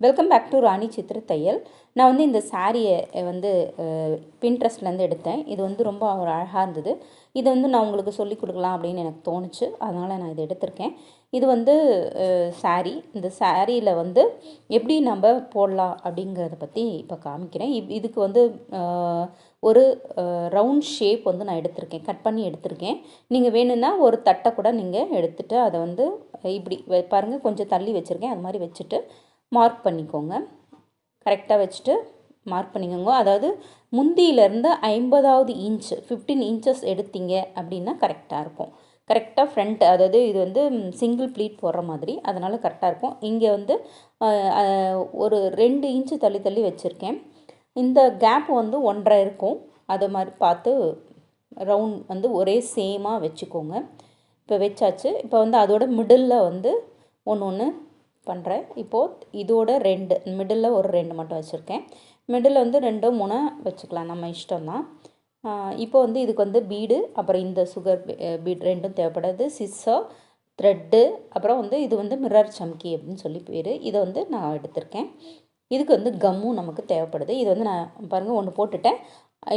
Welcome back to ராணி சித்திர தையல். நான் வந்து இந்த சாரியை வந்து பின்ட்ரெஸ்ட்லேருந்து எடுத்தேன். இது வந்து ரொம்ப ஒரு அழகாக இருந்தது. இதை வந்து நான் உங்களுக்கு சொல்லிக் கொடுக்கலாம் அப்படின்னு எனக்கு தோணுச்சு. அதனால் நான் இதை எடுத்திருக்கேன். இது வந்து சாரீ. இந்த சாரியில் வந்து எப்படி நம்ம போடலாம் அப்படிங்கிறத பற்றி இப்போ காமிக்கிறேன். இதுக்கு வந்து ஒரு ரவுண்ட் ஷேப் வந்து நான் எடுத்திருக்கேன், கட் பண்ணி எடுத்திருக்கேன். நீங்கள் வேணும்னா ஒரு தட்டை கூட நீங்கள் எடுத்துகிட்டு அதை வந்து இப்படி பாருங்கள், கொஞ்சம் தள்ளி வச்சுருக்கேன். அது மாதிரி வச்சுட்டு மார்க் பண்ணிக்கோங்க. கரெக்டாக வச்சுட்டு மார்க் பண்ணிக்கோங்க. அதாவது முந்தியிலேருந்து 50வது இன்ச் 15 இன்ச்சஸ் எடுத்தீங்க அப்படின்னா கரெக்டாக இருக்கும். கரெக்டாக ஃப்ரண்ட், அதாவது இது வந்து சிங்கிள் ப்ளீட் போடுற மாதிரி, அதனால் கரெக்டாக இருக்கும். இங்கே வந்து ஒரு 2 இன்ச்சு தள்ளி தள்ளி வச்சுருக்கேன். இந்த கேப் வந்து 1.5 இருக்கும். அது மாதிரி பார்த்து ரவுண்ட் வந்து ஒரே சேமாக வச்சுக்கோங்க. இப்போ வச்சாச்சு. இப்போ வந்து அதோட மிடில் வந்து ஒன்று பண்ணுறேன். இப்போது இதோட 2 மிடில் ஒரு 2 மட்டும் வச்சுருக்கேன். மிடில் வந்து 2 3 வச்சுக்கலாம், நம்ம இஷ்டம்தான். இப்போ வந்து இதுக்கு வந்து பீடு, அப்புறம் இந்த சுகர் பீட் ரெண்டும் தேவைப்படுது. சிஸ்ஸர், த்ரெட்டு, அப்புறம் வந்து இது வந்து மிரர் சம்கி அப்படின்னு சொல்லி பேர். இதை வந்து நான் எடுத்திருக்கேன். இதுக்கு வந்து கம்மும் நமக்கு தேவைப்படுது. இது வந்து நான் பாருங்கள் ஒன்று போட்டுட்டேன்.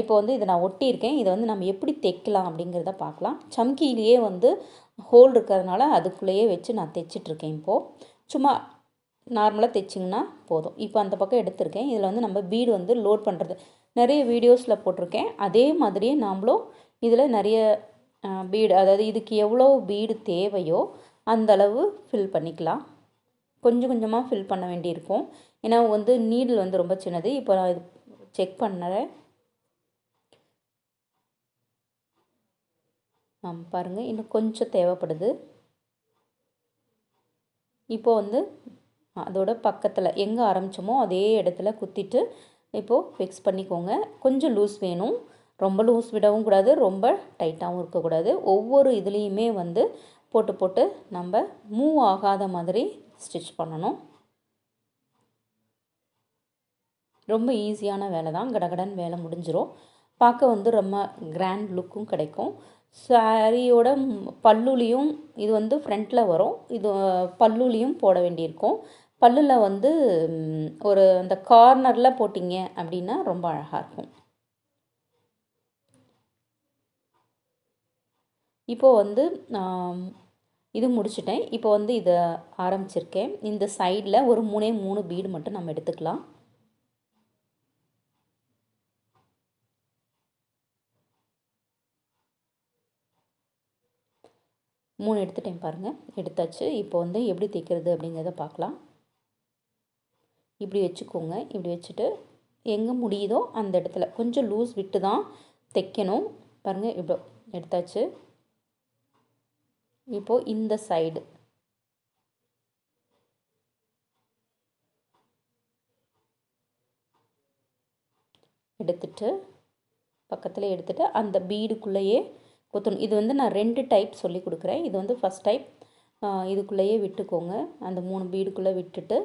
இப்போ வந்து இதை நான் ஒட்டியிருக்கேன். இதை வந்து நம்ம எப்படி தைக்கலாம் அப்படிங்கிறத பார்க்கலாம். சம்கிலேயே வந்து ஹோல் இருக்கிறதுனால அதுக்குள்ளேயே வச்சு நான் தைச்சிட்ருக்கேன். இப்போது சும்மா நார்மலாக தைச்சிங்கன்னா போதும். இப்போ அந்த பக்கம் எடுத்திருக்கேன். இதில் வந்து நம்ம பீடு வந்து லோட் பண்ணுறது நிறைய வீடியோஸில் போட்டிருக்கேன். அதே மாதிரியே நாம்ளும் இதில் நிறைய பீடு, அதாவது இதுக்கு எவ்வளோ பீடு தேவையோ அந்தளவு ஃபில் பண்ணிக்கலாம். கொஞ்சம் கொஞ்சமாக ஃபில் பண்ண வேண்டியிருக்கும். ஏன்னா வந்து நீடில் வந்து ரொம்ப சின்னது. இப்போ நான் இது செக் பண்ணுறேன். பாருங்கள், இன்னும் கொஞ்சம் தேவைப்படுது. இப்போ வந்து அதோட பக்கத்தில் எங்கே ஆரம்பித்தோமோ அதே இடத்துல குத்திட்டு இப்போது ஃபிக்ஸ் பண்ணிக்கோங்க. கொஞ்சம் லூஸ் வேணும், ரொம்ப லூஸ் விடவும் கூடாது, ரொம்ப டைட்டாகவும் இருக்கக்கூடாது. ஒவ்வொரு இதுலேயுமே வந்து போட்டு போட்டு நம்ம மூவ் ஆகாத மாதிரி ஸ்டிச் பண்ணணும். ரொம்ப ஈஸியான வேலை தான், கடகடன் வேலை முடிஞ்சிடும். பார்க்க வந்து ரொம்ப கிராண்ட் லுக்கும் கிடைக்கும். சாரியோட பல்லுலேயும் இது வந்து ஃப்ரண்ட்டில் வரும். இது பல்லுலேயும் போட வேண்டியிருக்கும். பல்லில் வந்து ஒரு அந்த கார்னரில் போட்டிங்க அப்படின்னா ரொம்ப அழகாக இருக்கும். இப்போது வந்து இது முடிச்சிட்டேன். இப்போ வந்து இதை ஆரம்பிச்சிருக்கேன். இந்த சைடில் ஒரு 3 பீடு மட்டும் நம்ம எடுத்துக்கலாம். எடுத்துட்டேன் பாருங்கள், எடுத்தாச்சு. இப்போ வந்து எப்படி தைக்கிறது அப்படிங்கிறத பார்க்கலாம். இப்படி வச்சுக்கோங்க. இப்படி வச்சுட்டு எங்கே முடியுதோ அந்த இடத்துல கொஞ்சம் லூஸ் விட்டு தான் தைக்கணும். பாருங்கள், இப்போ எடுத்தாச்சு. இப்போது இந்த சைடு எடுத்துட்டு பக்கத்தில் எடுத்துட்டு அந்த பீடுக்குள்ளேயே கொத்தணும். இது வந்து நான் 2 டைப் சொல்லி கொடுக்குறேன். இது வந்து ஃபஸ்ட் டைப். இதுக்குள்ளேயே விட்டுக்கோங்க. அந்த 3 பீடுக்குள்ளே விட்டுட்டு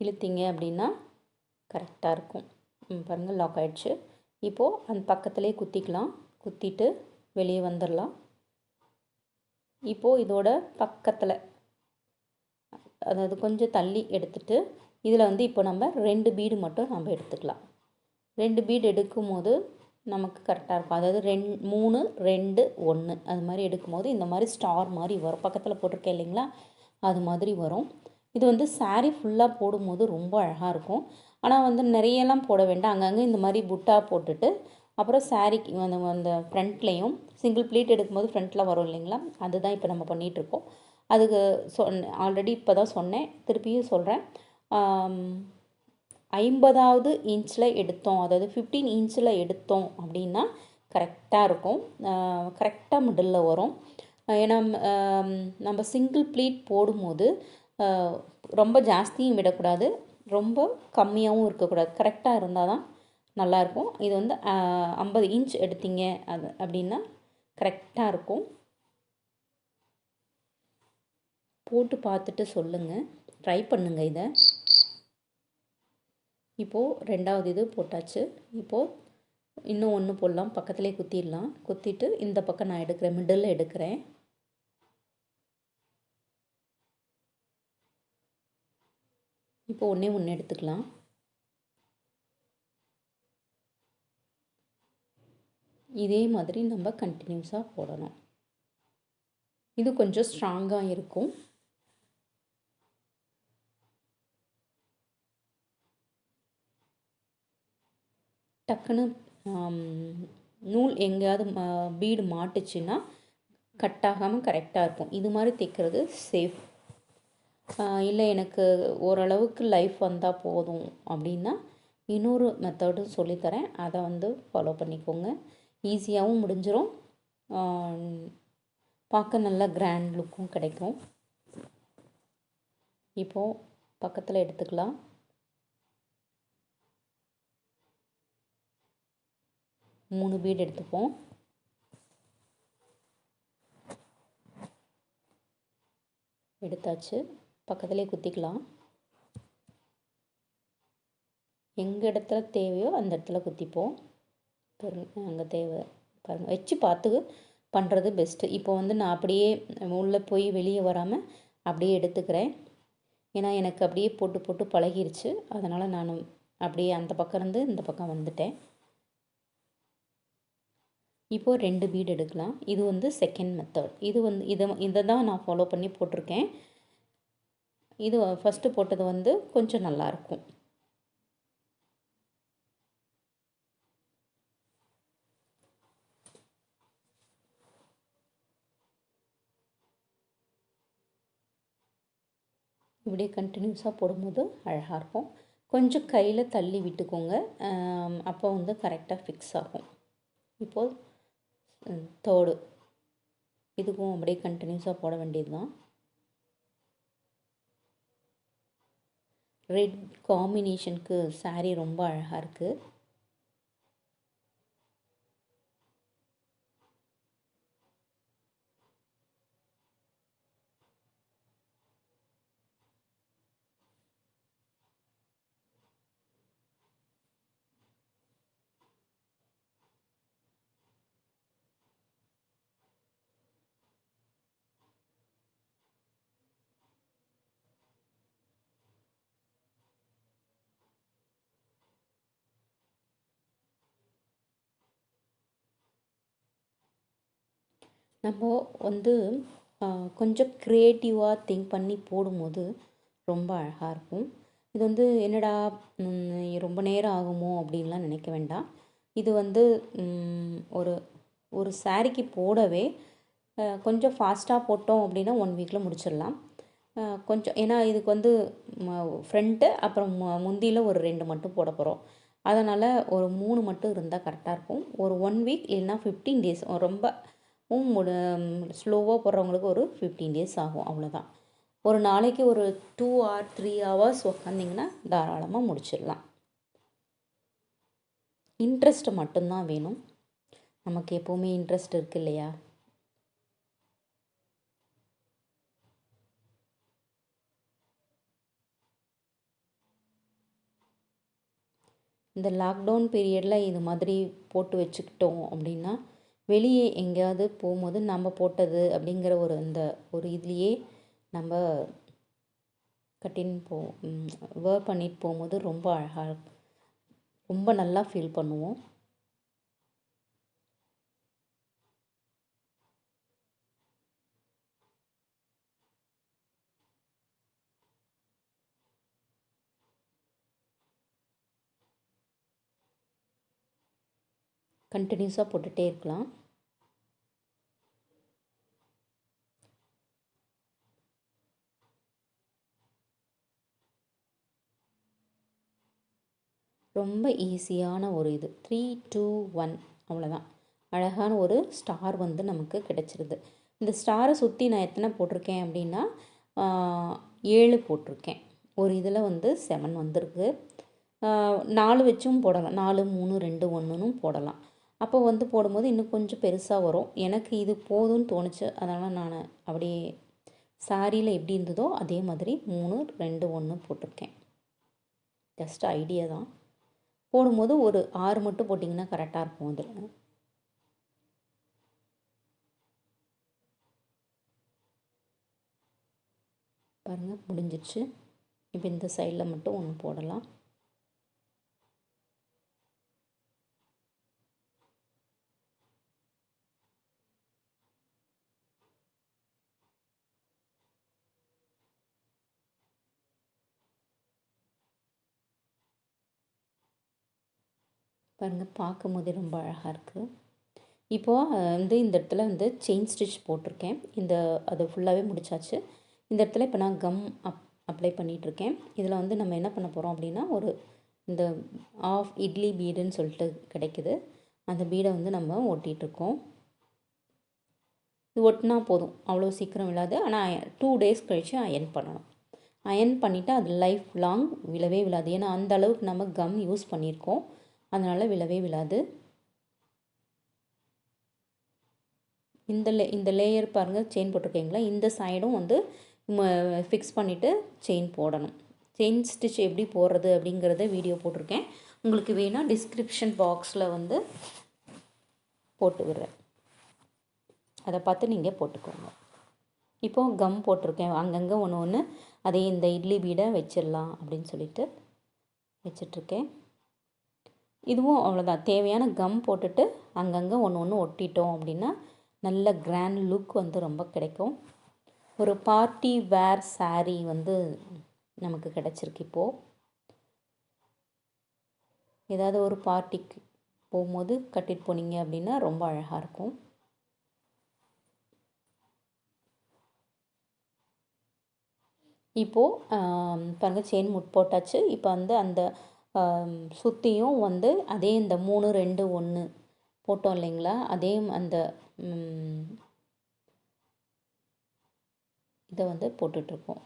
இழுத்தீங்க அப்படின்னா கரெக்டாக இருக்கும். பாருங்கள், லாக் ஆகிடுச்சு. இப்போது அந்த பக்கத்துலேயே குத்திக்கலாம். குத்திட்டு வெளியே வந்துடலாம். இப்போது இதோட பக்கத்தில், அதாவது கொஞ்சம் தள்ளி எடுத்துட்டு இதில் வந்து இப்போ நம்ம 2 பீடு மட்டும் நம்ம எடுத்துக்கலாம். 2 பீடு எடுக்கும் போது நமக்கு கரெக்டாக இருக்கும். அதாவது 3 2 1 அது மாதிரி எடுக்கும்போது இந்த மாதிரி ஸ்டார் மாதிரி வரும். பக்கத்தில் போட்டிருக்கேன் இல்லைங்களா, அது மாதிரி வரும். இது வந்து சாரீ ஃபுல்லாக போடும்போது ரொம்ப அழகாக இருக்கும். ஆனால் வந்து நிறையெல்லாம் போட வேண்டாம். அங்கங்கே இந்த மாதிரி புட்டா போட்டுட்டு அப்புறம் சாரீக்கு அந்த ஃப்ரண்ட்லேயும் சிங்கிள் ப்ளீட் எடுக்கும்போது ஃப்ரண்ட்டில் வரும் இல்லைங்களா, அதுதான் இப்போ நம்ம பண்ணிகிட்ருக்கோம். அதுக்கு ஆல்ரெடி இப்போ தான் சொன்னேன், திருப்பியும் சொல்கிறேன். 50வது இன்ச்சில் எடுத்தோம், அதாவது 15 இன்ச்சில் எடுத்தோம் அப்படின்னா கரெக்டாக இருக்கும். கரெக்டாக மிடில் வரும். ஏன்னா நம்ம சிங்கிள் ப்ளீட் போடும்போது ரொம்ப ஜாஸ்தியும் விடக்கூடாது, ரொம்ப கம்மியாகவும் இருக்கக்கூடாது. கரெக்டாக இருந்தால் தான் நல்லாயிருக்கும். இது வந்து 50 இன்ச் எடுத்தீங்க அப்படின்னா கரெக்டாக இருக்கும். போட்டு பார்த்துட்டு சொல்லுங்கள், ட்ரை பண்ணுங்கள் இதை. இப்போது 2வது இது போட்டாச்சு. இப்போது இன்னும் 1 போடலாம். பக்கத்துலேயே குத்திடலாம். குத்திட்டு இந்த பக்கம் நான் எடுக்கிறேன், மிடில் எடுக்கிறேன். இப்போ ஒன்றே ஒன்று எடுத்துக்கலாம். இதே மாதிரி நம்ம கண்டினியூஸாக போடணும். இது கொஞ்சம் ஸ்ட்ராங்காக இருக்கும். டக்குன்னு நூல் எங்கேயாவது பீடு மாட்டுச்சுன்னா கட் ஆகாமல் கரெக்டாக இருக்கும். இது மாதிரி தைக்கிறது சேஃப். இல்லை எனக்கு ஓரளவுக்கு லைஃப் வந்தால் போதும் அப்படின்னா இன்னொரு மெத்தடும் சொல்லித்தரேன். அதை வந்து ஃபாலோ பண்ணிக்கோங்க. ஈஸியாகவும் முடிஞ்சிடும், பார்க்க நல்ல கிராண்ட் லுக்கும் கிடைக்கும். இப்போது பக்கத்தில் எடுத்துக்கலாம். மூணு பீடு எடுத்துப்போம். எடுத்தாச்சு. பக்கத்துலேயே குத்திக்கலாம். எங்கள் இடத்துல தேவையோ அந்த இடத்துல குத்திப்போம். அங்கே தேவை பாருங்கள், வச்சு பார்த்து பண்ணுறது பெஸ்ட்டு. இப்போ வந்து நான் அப்படியே உள்ளே போய் வெளியே வராமல் அப்படியே எடுத்துக்கிறேன். ஏன்னா எனக்கு அப்படியே போட்டு போட்டு பழகிருச்சு. அதனால் நான் அப்படியே அந்த பக்கம் இருந்து இந்த பக்கம் வந்துட்டேன். இப்போது 2 பீடு எடுக்கலாம். இது வந்து செகண்ட் மெத்தட். இது வந்து இதை தான் நான் ஃபாலோ பண்ணி போட்டிருக்கேன். இது ஃபஸ்ட்டு போட்டது வந்து கொஞ்சம் நல்லாயிருக்கும். இப்படியே கண்டினியூஸாக போடும்போது அழகாக இருக்கும். கொஞ்சம் கையில் தள்ளி விட்டுக்கோங்க, அப்போ வந்து கரெக்டாக ஃபிக்ஸ் ஆகும். இப்போது தேர்டு, இதுக்கும் அப்படியே கண்டினியூஸாக போட வேண்டியது தான். ரெட் காம்பினேஷனுக்கு சாரீ ரொம்ப அழகாக இருக்குது. நம்ம வந்து கொஞ்சம் க்ரியேட்டிவாக திங்க் பண்ணி போடும்போது ரொம்ப அழகாக இருக்கும். இது வந்து என்னடா ரொம்ப நேரம் ஆகுமோ அப்படின்லாம் நினைக்க வேண்டாம். இது வந்து ஒரு ஒரு சாரீக்கு போடவே கொஞ்சம் ஃபாஸ்ட்டாக போட்டோம் அப்படின்னா 1 வீக்கில் முடிச்சிடலாம். கொஞ்சம் ஏன்னா இதுக்கு வந்து ஃப்ரண்ட்டு அப்புறம் முந்தியில் ஒரு 2 மட்டும் போட போகிறோம். அதனால் ஒரு 3 மட்டும் இருந்தால் கரெக்டாக இருக்கும். ஒரு 1 வீக் இல்லைன்னா 15 டேஸ், ரொம்ப ஸ்லோவாக போடுறவங்களுக்கு ஒரு 15 டேஸ் ஆகும். அவ்வளோதான். ஒரு நாளைக்கு ஒரு 2 or 3 hours உக்காந்திங்கன்னா தாராளமாக முடிச்சிடலாம். இன்ட்ரெஸ்ட் மட்டும்தான் வேணும். நமக்கு எப்போவுமே இன்ட்ரெஸ்ட் இருக்குது இல்லையா? இந்த லாக்டவுன் பீரியடில் இது மாதிரி போட்டு வச்சுக்கிட்டோம் அப்படின்னா வெளியே எங்கேயாவது போகும்போது நம்ம போட்டது அப்படிங்கிற ஒரு இதுலேயே நம்ம கட்டின்னு வேர் பண்ணிட்டு போகும்போது ரொம்ப அழகாக, ரொம்ப நல்லா ஃபீல் பண்ணுவோம். கண்டினியூஸாக போட்டுகிட்டே இருக்கலாம். ரொம்ப ஈஸியான ஒரு இது. 3, 2, 1 அவ்வளோதான். அழகான ஒரு ஸ்டார் வந்து நமக்கு கிடச்சிருது. இந்த ஸ்டாரை சுற்றி நான் எத்தனை போட்டிருக்கேன் அப்படின்னா 7 போட்டிருக்கேன். ஒரு இதில் வந்து 7 வந்திருக்கு. 4 வச்சும் போடலாம். 4, 3, 2, 1னும் போடலாம். அப்போ வந்து போடும்போது இன்னும் கொஞ்சம் பெருசாக வரும். எனக்கு இது போதும்னு தோணுச்சு. அதனால் நான் அப்படியே சாரியில் எப்படி இருந்ததோ அதே மாதிரி 3, 2, 1 போட்டிருக்கேன். ஜஸ்ட் ஐடியா தான். போடும்போது ஒரு 6 மட்டும் போட்டிங்கன்னா கரெக்டாக இருக்கும். அதில் பாருங்கள் முடிஞ்சிடுச்சு. இப்போ இந்த சைடில் மட்டும் ஒன்று போடலாம். பாருங்கள், பார்க்கும்போதே ரொம்ப அழகாக இருக்குது. இப்போது வந்து இந்த இடத்துல வந்து செயின் ஸ்டிச் போட்டிருக்கேன். அது ஃபுல்லாகவே முடிச்சாச்சு. இந்த இடத்துல இப்போ நான் கம் அப்ளை பண்ணிகிட்ருக்கேன். இதில் வந்து நம்ம என்ன பண்ண போகிறோம் அப்படின்னா, இந்த ஆஃப் இட்லி பீடுன்னு சொல்லிட்டு கிடைக்குது. அந்த பீடை வந்து நம்ம ஒட்டிகிட்ருக்கோம். இது ஒட்டினா போதும், அவ்வளோ சீக்கிரம் விழாது. ஆனால் 2 டேஸ் கழித்து அயன் பண்ணணும். அயன் பண்ணிவிட்டு அது லைஃப் லாங் விழவே விழாது. ஏன்னா அந்த அளவுக்கு நம்ம கம் யூஸ் பண்ணியிருக்கோம், அதனால் விழவே விழாது. இந்த லேயர் பாருங்கள், செயின் போட்டிருக்கீங்களா, இந்த சைடும் வந்து ஃபிக்ஸ் பண்ணிவிட்டு செயின் போடணும். செயின் ஸ்டிச் எப்படி போடுறது அப்படிங்கிறத வீடியோ போட்டிருக்கேன். உங்களுக்கு வேணால் டிஸ்கிரிப்ஷன் பாக்ஸில் வந்து போட்டு விடுறேன், அதை பார்த்து நீங்கள் போட்டுக்கோங்க. இப்போது கம் போட்டிருக்கேன் அங்கங்கே ஒன்று அதே இந்த இட்லி பீடை வச்சிடலாம் அப்படின்னு சொல்லிட்டு வச்சிட்ருக்கேன். இதுவும் அவ்வளோதான், தேவையான கம் போட்டுட்டு அங்கங்கே ஒன்று ஒட்டிட்டோம் அப்படின்னா நல்ல கிராண்ட் லுக் வந்து ரொம்ப கிடைக்கும். ஒரு பார்ட்டி வேர் சாரீ வந்து நமக்கு கிடச்சிருக்கு. இப்போது ஏதாவது ஒரு பார்ட்டிக்கு போகும்போது கட்டிட்டு போனீங்க அப்படின்னா ரொம்ப அழகாக இருக்கும். இப்போது பாருங்கள், செயின் போட்டாச்சு. இப்போ வந்து அந்த சுற்றியும் வந்து அதே இந்த 3 2 1 போட்டோம் இல்லைங்களா, அதே அந்த இதை வந்து போட்டுட்ருக்கோம்.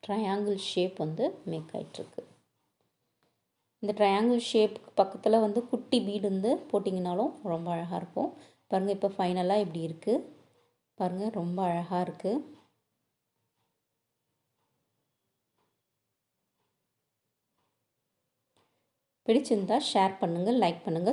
ட்ரையாங்கிள் ஷேப் வந்து மேக் ஆகிட்டுருக்கு. இந்த ட்ரையாங்கிள் ஷேப்புக்கு பக்கத்தில் வந்து குட்டி பீடு வந்து போட்டிங்கனாலும் ரொம்ப அழகாக இருக்கும். பாருங்கள், இப்போ ஃபைனலாக இப்படி இருக்குது. பாருங்கள், ரொம்ப அழகாக இருக்குது. பிடிச்சிருந்தால் ஷேர் பண்ணுங்கள், லைக் பண்ணுங்கள்.